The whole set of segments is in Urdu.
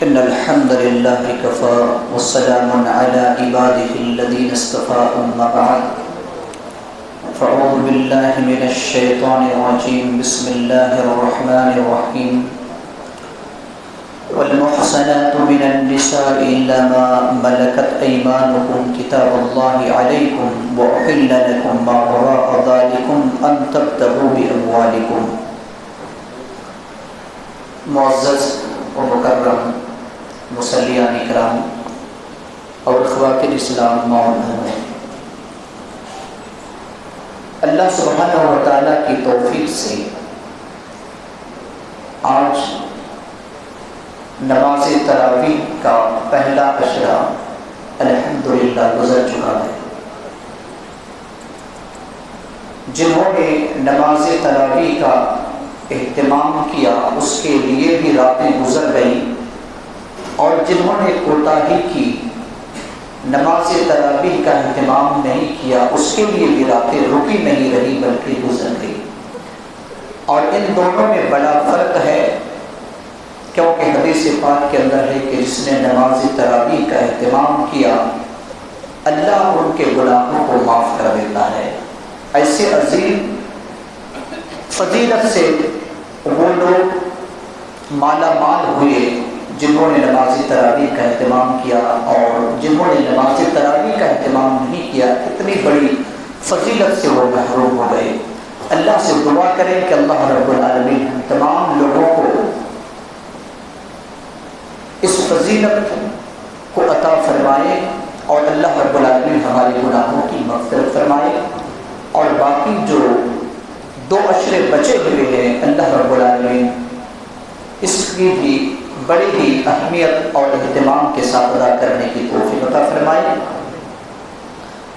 إن الحمد لله كفى والسلام على عباده الذين اصطفى أما بعد فأعوذ بالله من الشيطان الرجيم بسم الله الرحمن الرحيم والمحصنات من النساء إلا ما ملكت أيمانكم كتاب الله عليكم وأحل لكم ما وراء ذلكم أن تبتغوا بأموالكم. معزز و مکرم مصلیان اکرام اور اخوات الاسلام معاون، اللہ سبحانہ و تعالیٰ کی توفیق سے آج نماز تراویح کا پہلا عشرہ الحمدللہ گزر چکا ہے. جنہوں نے نماز تراویح کا اہتمام کیا اس کے لیے بھی راتیں گزر گئیں، اور جنہوں نے کوتاہی کی، نماز تراویح کا اہتمام نہیں کیا، اس کے لیے بھی راتیں رکی نہیں رہی بلکہ گزر گئی. اور ان دونوں میں بڑا فرق ہے، کیونکہ حدیث پاک کے اندر ہے کہ جس نے نماز تراویح کا اہتمام کیا اللہ ان کے گناہوں کو معاف کر دیتا ہے. ایسے عظیم فضیلت سے وہ لوگ مالا مال ہوئے جنہوں نے نماز تراویح کا اہتمام کیا، اور جنہوں نے نماز تراویح کا اہتمام نہیں کیا اتنی بڑی فضیلت سے وہ محروم ہو گئے. اللہ سے دعا کریں کہ اللہ رب العالمین ہم تمام لوگوں کو اس فضیلت کو عطا فرمائے، اور اللہ رب العالمین ہمارے گناہوں کی مغفرت فرمائے. اور باقی جو 2 عشرے بچے ہوئے ہیں اللہ رب العالمین اس کی بھی بڑی ہی اہمیت اور اہتمام کے ساتھ ادا کرنے کی توفیق عطا فرمائے،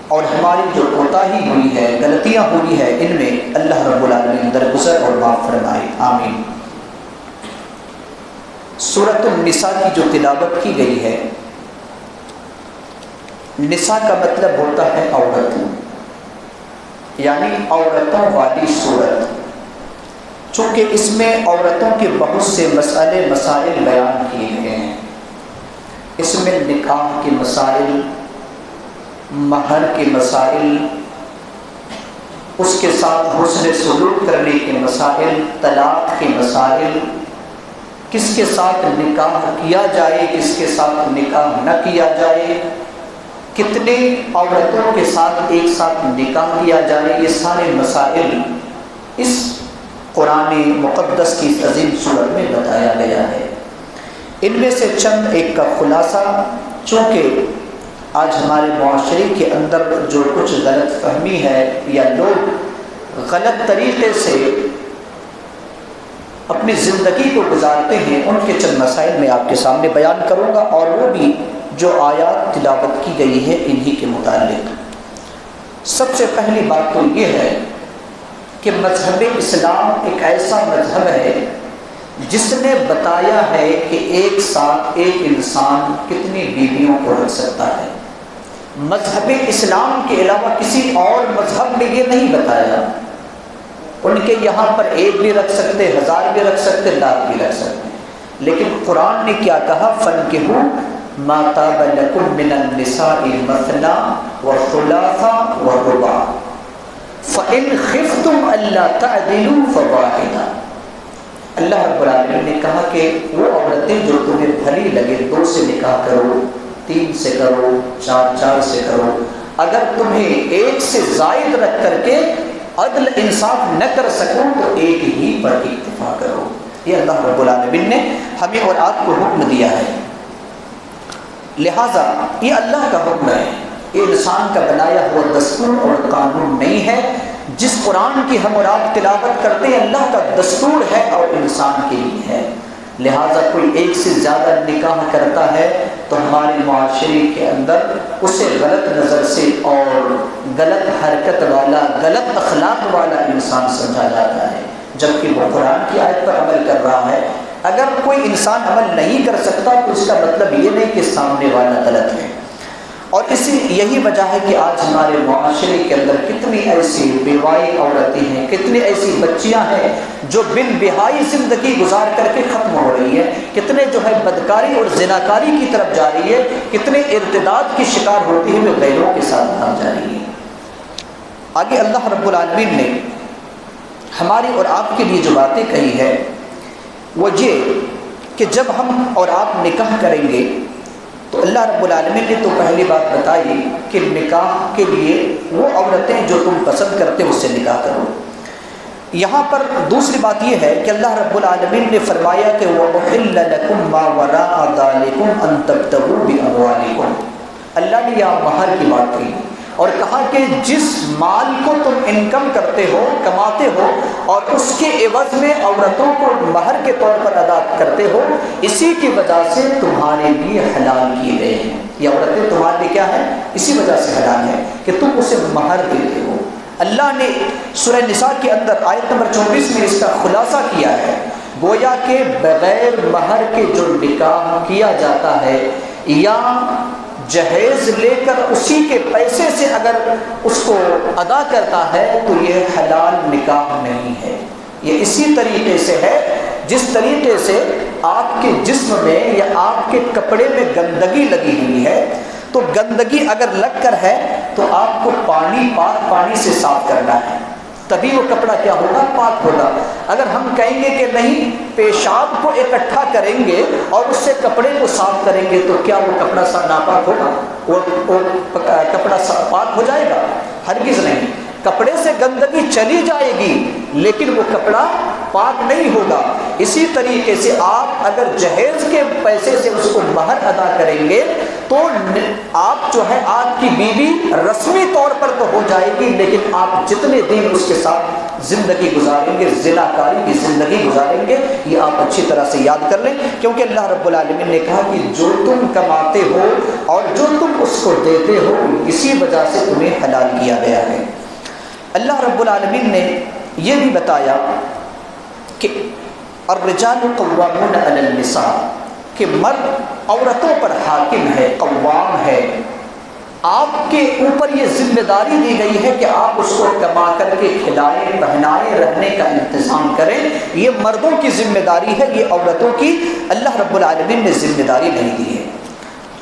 اور ہماری جو کوتاہی ہوئی ہے، غلطیاں ہوئی ہے، ان میں اللہ رب العالمین درگزر اور معاف فرمائے، آمین. سورۃ النساء کی جو تلاوت کی گئی ہے، نساء کا مطلب ہوتا ہے عورت، یعنی عورتوں والی صورت. چونکہ اس میں عورتوں کے بہت سے مسائل بیان کیے گئے ہیں. اس میں نکاح کے مسائل، مہر کے مسائل، اس کے ساتھ حسن سلوک کرنے کے مسائل، طلاق کے مسائل، کس کے ساتھ نکاح کیا جائے، کس کے ساتھ نکاح نہ کیا جائے، کتنے عورتوں کے ساتھ ایک ساتھ نکاح کیا جائے، یہ سارے مسائل اس قرآن مقدس کی عظیم سورت میں بتایا گیا ہے. ان میں سے چند ایک کا خلاصہ، چونکہ آج ہمارے معاشرے کے اندر جو کچھ غلط فہمی ہے یا لوگ غلط طریقے سے اپنی زندگی کو گزارتے ہیں، ان کے چند مسائل میں آپ کے سامنے بیان کروں گا، اور وہ بھی جو آیات تلاوت کی گئی ہے انہی کے متعلق. سب سے پہلی بات تو یہ ہے کہ مذہب اسلام ایک ایسا مذہب ہے جس نے بتایا ہے کہ ایک ساتھ ایک انسان کتنی بیویوں کو رکھ سکتا ہے. مذہب اسلام کے علاوہ کسی اور مذہب نے یہ نہیں بتایا. ان کے یہاں پر 1 بھی رکھ سکتے، 1000 بھی رکھ سکتے، 1,00,000 بھی رکھ سکتے، لیکن قرآن نے کیا کہا؟ فَانكِحُوا مَا طَابَ لَكُم مِّنَ النِّسَاءِ مَثْنَىٰ وَثُلَاثَ وَرُبَاعَ فَإِنْ خِفْتُمْ أَلَّا تَعْدِلُوا فَوَاحِدَةً. اللہ رب العالمین نے کہا کہ وہ عورتیں جو تمہیں بھلی لگے 2 سے نکاح کرو، 3 سے کرو، 4 سے کرو. اگر تمہیں 1 سے زائد رکھ کر کے عدل انصاف نہ کر سکو تو 1 ہی پر اکتفا کرو. یہ اللہ رب العالمین نے ہمیں اور آپ کو حکم دیا ہے. لہٰذا یہ اللہ کا حکم ہے، یہ انسان کا بنایا ہوا دستور اور قانون نہیں ہے. جس قرآن کی ہم اور آپ تلاوت کرتے ہیں اللہ کا دستور ہے اور انسان کے لیے ہے. لہٰذا کوئی 1 سے زیادہ نکاح کرتا ہے تو ہمارے معاشرے کے اندر اسے غلط نظر سے اور غلط حرکت والا، غلط اخلاق والا انسان سمجھا جاتا ہے، جبکہ وہ قرآن کی آیت پر عمل کر رہا ہے. اگر کوئی انسان عمل نہیں کر سکتا تو اس کا مطلب یہ نہیں کہ سامنے والا غلط ہے. اور یہی وجہ ہے کہ آج ہمارے معاشرے کے اندر کتنی ایسی بیوائی عورتیں ہیں، کتنی ایسی بچیاں ہیں جو بن بہائی زندگی گزار کر کے ختم ہو رہی ہے، کتنے جو ہے بدکاری اور زناکاری کی طرف جا رہی ہے، کتنے ارتداد کی شکار ہوتی ہے، غیروں کے ساتھ بھاگ جا رہی ہے۔ آگے اللہ رب العالمین نے ہماری اور آپ کے لیے جو باتیں کہی ہے وہ یہ کہ جب ہم اور آپ نکاح کریں گے تو اللہ رب العالمین نے تو پہلی بات بتائی کہ نکاح کے لیے وہ عورتیں جو تم پسند کرتے اس سے نکاح کرو۔ یہاں پر دوسری بات یہ ہے کہ اللہ رب العالمین نے فرمایا کہ وَأُحِلَّ لَكُم مَّا وَرَاءَ ذَلِكُمْ أَن تَبْتَغُوا بِأَمْوَالِكُمْ۔ اللہ نے یہاں مہر کی بات کہی اور کہا کہ جس مال کو تم انکم کرتے ہو، کماتے ہو، اور اس کے عوض میں عورتوں کو مہر کے طور پر ادا کرتے ہو، اسی کی وجہ سے تمہارے لیے حلال کیے گئے ہیں۔ یہ عورتیں تمہارے لیے کیا ہیں؟ اسی وجہ سے حلال ہے کہ تم اسے مہر دیتے ہو۔ اللہ نے سورہ نساء کے اندر آیت نمبر 24 میں اس کا خلاصہ کیا ہے، گویا کہ بغیر مہر کے جو نکاح کیا جاتا ہے یا جہیز لے کر اسی کے پیسے سے اگر اس کو ادا کرتا ہے تو یہ حلال نکاح نہیں ہے۔ یہ اسی طریقے سے ہے جس طریقے سے آپ کے جسم میں یا آپ کے کپڑے میں گندگی لگی ہوئی ہے، تو گندگی اگر لگ کر ہے تو آپ کو پاک پانی سے صاف کرنا ہے، تبھی وہ کپڑا کیا ہوگا؟ پاک ہوگا۔ اگر ہم کہیں گے کہ نہیں، پیشاب کو اکٹھا کریں گے اور اس سے کپڑے کو صاف کریں گے تو کیا وہ کپڑا ناپاک ہوگا؟ وہ کپڑا پاک ہو جائے گا؟ ہرگز نہیں۔ کپڑے سے گندگی چلی جائے گی لیکن وہ کپڑا پاک نہیں ہوگا۔ اسی طریقے سے آپ اگر جہیز کے پیسے سے اس کو مہر ادا کریں گے تو آپ جو ہے آپ کی بیوی رسمی طور پر تو ہو جائے گی، لیکن آپ جتنے دن اس کے ساتھ زندگی گزاریں گے، زناکاری کی زندگی گزاریں گے، یہ آپ اچھی طرح سے یاد کر لیں، کیونکہ اللہ رب العالمین نے کہا کہ جو تم کماتے ہو اور جو تم اس کو دیتے ہو اسی وجہ سے تمہیں حلال کیا گیا ہے۔ اللہ رب العالمین نے یہ بھی بتایا کہ الرجال قوامون علی النساء، کہ مرد عورتوں پر حاکم ہے، قوام ہے۔ آپ کے اوپر یہ ذمہ داری دی گئی ہے کہ آپ اس کو کما کر کے کھلائیں، پہنائیں، رہنے کا انتظام کریں، یہ مردوں کی ذمہ داری ہے، یہ عورتوں کی اللہ رب العالمین نے ذمہ داری نہیں دی ہے۔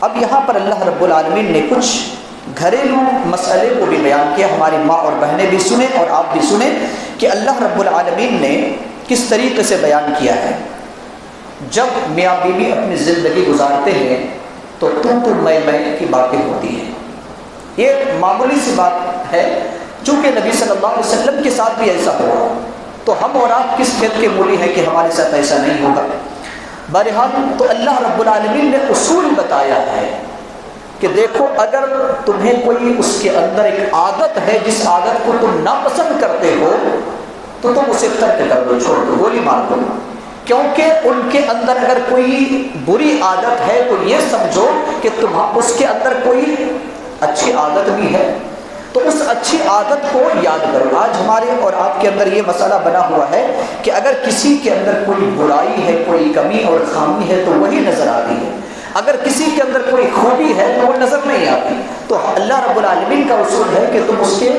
اب یہاں پر اللہ رب العالمین نے کچھ گھریلو مسئلے کو بھی بیان کیا، ہماری ماں اور بہنیں بھی سنیں اور آپ بھی سنیں کہ اللہ رب العالمین نے کس طریقے سے بیان کیا ہے۔ جب میاں بیوی اپنی زندگی گزارتے ہیں تو میں کی باتیں ہوتی ہیں، یہ معمولی سی بات ہے، چونکہ نبی صلی اللہ علیہ وسلم کے ساتھ بھی ایسا ہوا تو ہم اور آپ کس کھیت کے مولی ہیں کہ ہمارے ساتھ ایسا نہیں ہوگا۔ بہرحال تو اللہ رب العالمین نے اصول بتایا ہے کہ دیکھو، اگر تمہیں کوئی اس کے اندر ایک عادت ہے جس عادت کو تم ناپسند کرتے ہو تو تم اسے ترک کر دو، چھوڑ دو، گولی مار دو، کیونکہ ان کے اندر اگر کوئی بری عادت ہے تو یہ سمجھو کہ اس کے اندر کوئی اچھی عادت بھی ہے، تو اس اچھی عادت کو یاد کرو۔ آج ہمارے اور آپ کے اندر یہ مسئلہ بنا ہوا ہے کہ اگر کسی کے اندر کوئی برائی ہے، کوئی کمی اور خامی ہے تو وہی نظر آتی ہے، اگر کسی کے اندر کوئی خوبی ہے تو وہ نظر نہیں آتی۔ تو اللہ رب العالمین کا اصول ہے کہ تم اس کے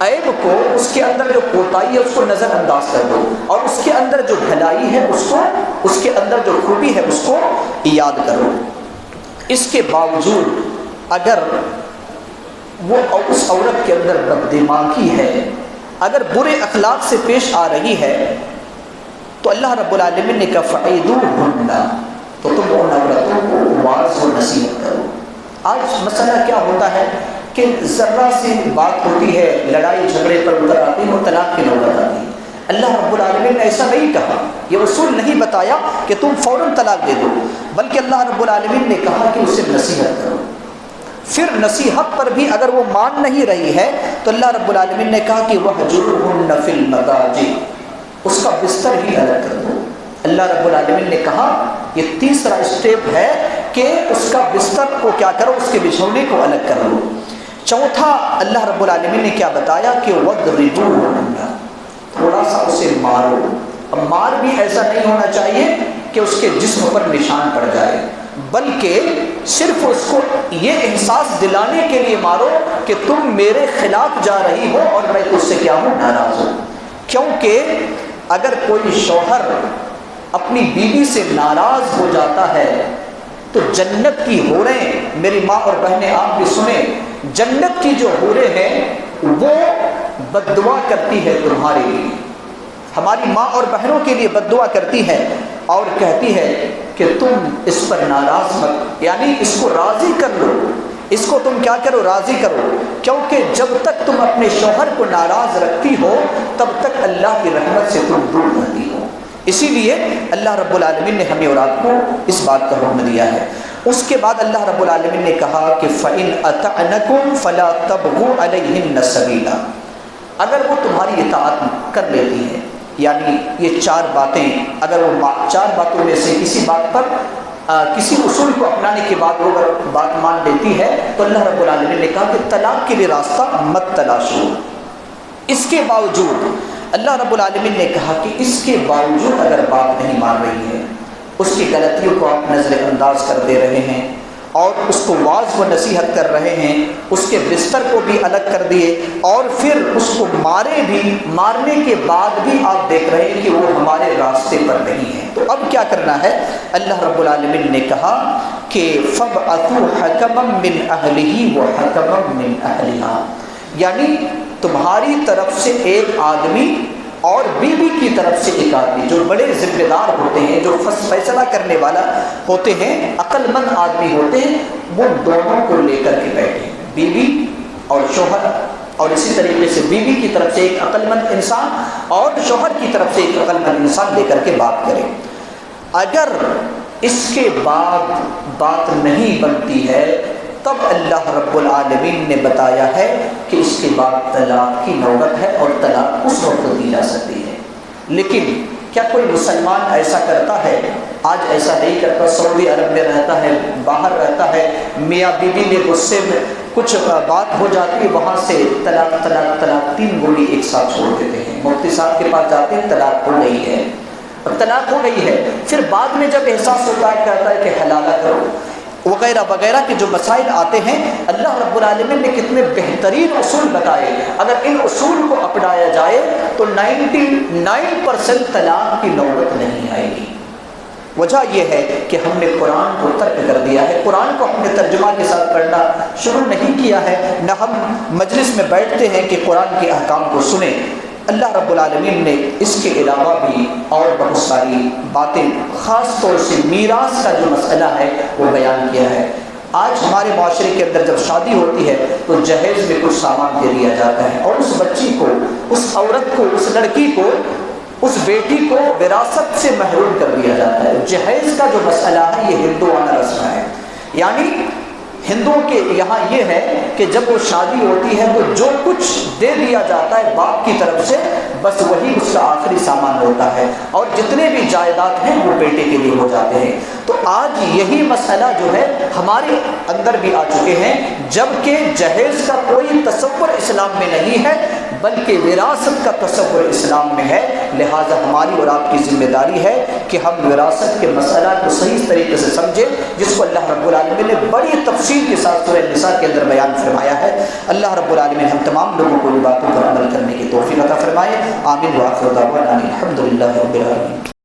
عیب کو، اس کے اندر جو کوتاہی ہے اس کو نظر انداز کر دو، اور اس کے اندر جو بھلائی ہے اس کے اندر جو خوبی ہے اس کو یاد کرو۔ اس کے باوجود اگر وہ اس عورت کے اندر بددماغی ہے، اگر برے اخلاق سے پیش آ رہی ہے تو اللہ رب العالمین نے کہا فَعِدُوهُنَّ، تو تم ان عورتوں کو واعظ و نصیحت کرو۔ آج مسئلہ کیا ہوتا ہے کہ ذرا سی بات ہوتی ہے، لڑائی جھگڑے پر اتر آتی ہے اور طلاق کی نوبت آتی ہے۔ اللہ رب العالمین نے ایسا نہیں کہا، یہ اصول نہیں بتایا کہ تم فوراً طلاق دے دو، بلکہ اللہ رب العالمین نے کہا کہ اسے نصیحت کرو۔ پھر نصیحت پر بھی اگر وہ مان نہیں رہی ہے تو اللہ رب العالمین نے کہا کہ وَهْجُرْهُنَّ فِي الْمَضَاجِعِ، اس کا بستر ہی الگ کر دو۔ اللہ رب العالمین نے کہا یہ تیسرا اسٹیپ ہے کہ اس کا بستر کو کیا کرو، اس کے بچھونے کو الگ کر لو۔ چوتھا اللہ رب العالمین نے کیا بتایا کہ وَضْرِبُوهُنَّ، تھوڑا سا اسے مارو۔ اب مار بھی ایسا نہیں ہونا چاہیے کہ اس کے جسم پر نشان پڑ جائے، بلکہ صرف اس کو یہ احساس دلانے کے لیے مارو کہ تم میرے خلاف جا رہی ہو اور میں اس سے کیا ہوں، ناراض ہوں۔ کیونکہ اگر کوئی شوہر اپنی بیوی سے ناراض ہو جاتا ہے تو جنت کی حوریں، میری ماں اور بہنیں آپ بھی سنیں، جنت کی جو حوریں ہیں وہ بد دعا کرتی ہے تمہارے لیے، ہماری ماں اور بہنوں کے لیے بد دعا کرتی ہے اور کہتی ہے کہ تم اس پر ناراض مت، یعنی اس کو راضی کر لو، اس کو تم کیا کرو، راضی کرو، کیونکہ جب تک تم اپنے شوہر کو ناراض رکھتی ہو تب تک اللہ کی رحمت سے تم دور رہتی ہو۔ اسی لیے اللہ رب العالمین نے ہمیں اور آپ کو اس بات کا حکم دیا ہے۔ اس کے بعد اللہ رب العالمین نے کہا کہ فَإِنْ أَطَعْنَكُمْ فَلَا تَبْغُوا عَلَيْهِنَّ سَبِيلًا، اگر وہ تمہاری اطاعت کر لیتی ہے، یعنی یہ چار باتیں، اگر وہ چار باتوں میں سے کسی بات پر کسی اصول کو اپنانے کے بعد وہ اگر بات مان لیتی ہے تو اللہ رب العالمین نے کہا کہ طلاق کے لیے راستہ مت تلاشو۔ اس کے باوجود اللہ رب العالمین نے کہا کہ اس کے باوجود اگر بات نہیں مان رہی ہے، اس کی غلطیوں کو آپ نظر انداز کر دے رہے ہیں اور اس کو واعظ و نصیحت کر رہے ہیں، اس کے بستر کو بھی الگ کر دیے اور پھر اس کو مارے بھی، مارنے کے بعد بھی آپ دیکھ رہے ہیں کہ وہ ہمارے راستے پر نہیں ہے، تو اب کیا کرنا ہے؟ اللہ رب العالمین نے کہا کہ فَابْعَثُوا حَكَمًا مِّنْ أَهْلِهِ وَحَكَمًا مِّنْ أَهْلِهَا، یعنی تمہاری طرف سے ایک آدمی اور بیوی کی طرف سے ایک آدمی، جو بڑے ذمہ دار ہوتے ہیں، جو فیصلہ کرنے والا ہوتے ہیں، عقل مند آدمی ہوتے ہیں، وہ دونوں کو لے کر کے بیٹھے، بیوی اور شوہر، اور اسی طریقے سے بیوی کی طرف سے ایک عقل مند انسان اور شوہر کی طرف سے ایک عقل مند انسان لے کر کے بات کرے۔ اگر اس کے بعد بات نہیں بنتی ہے تب اللہ رب العالمین نے بتایا ہے کہ اس کے بعد طلاق کی نوبت ہے اور طلاق اس وقت دی جا سکتی ہے۔ لیکن کیا کوئی مسلمان ایسا کرتا ہے؟ آج ایسا نہیں کرتا، سعودی عرب میں رہتا ہے، باہر رہتا ہے، میاں بیوی میں غصے میں کچھ بات ہو جاتی ہے، وہاں سے طلاق طلاق طلاق 3 گولی ایک ساتھ چھوڑ دیتے ہیں، مفتی صاحب کے پاس جاتے ہیں، طلاق ہو گئی ہے، طلاق ہو گئی ہے، پھر بعد میں جب احساس ہوتا ہے کہتا ہے کہ حلالہ کرو وغیرہ وغیرہ کے جو مسائل آتے ہیں، اللہ رب العالمین نے کتنے بہترین اصول بتائے، اگر ان اصول کو اپنایا جائے تو 99% طلاق کی نوبت نہیں آئے گی۔ وجہ یہ ہے کہ ہم نے قرآن کو ترک کر دیا ہے، قرآن کو اپنے ترجمہ کے ساتھ پڑھنا شروع نہیں کیا ہے، نہ ہم مجلس میں بیٹھتے ہیں کہ قرآن کے احکام کو سنیں۔ اللہ رب العالمین نے اس کے علاوہ بھی اور بہت ساری باتیں، خاص طور سے میراث کا جو مسئلہ ہے وہ بیان کیا ہے۔ آج ہمارے معاشرے کے اندر جب شادی ہوتی ہے تو جہیز میں کچھ سامان دے دیا جاتا ہے اور اس بچی کو، اس عورت کو، اس لڑکی کو، اس بیٹی کو وراثت سے محروم کر دیا جاتا ہے۔ جہیز کا جو مسئلہ ہے یہ ہندوانہ رسم ہے، یعنی ہندوؤں کے یہاں یہ ہے کہ جب وہ شادی ہوتی ہے تو جو کچھ دے دیا جاتا ہے باپ کی طرف سے بس وہی اس کا آخری سامان ہوتا ہے، اور جتنے بھی جائیداد ہیں وہ بیٹے کے لیے ہو جاتے ہیں۔ تو آج یہی مسئلہ جو ہے ہمارے اندر بھی آ چکے ہیں، جبکہ جہیز کا کوئی تصور اسلام میں نہیں ہے بلکہ وراثت کا تصور اسلام میں ہے۔ لہٰذا ہماری اور آپ کی ذمہ داری ہے کہ ہم وراثت کے مسئلہ کو صحیح طریقے سے سمجھیں، جس کو اللہ رب العالمین نے بڑی تفصیل کے ساتھ سورہ نساء کے اندر بیان فرمایا ہے۔ اللہ رب العالمین ہم تمام لوگوں کو ان باتوں پر عمل کرنے کی توفیق عطا فرمائے۔ آمین وآخر دعوانا الحمد للہ رب العالمین۔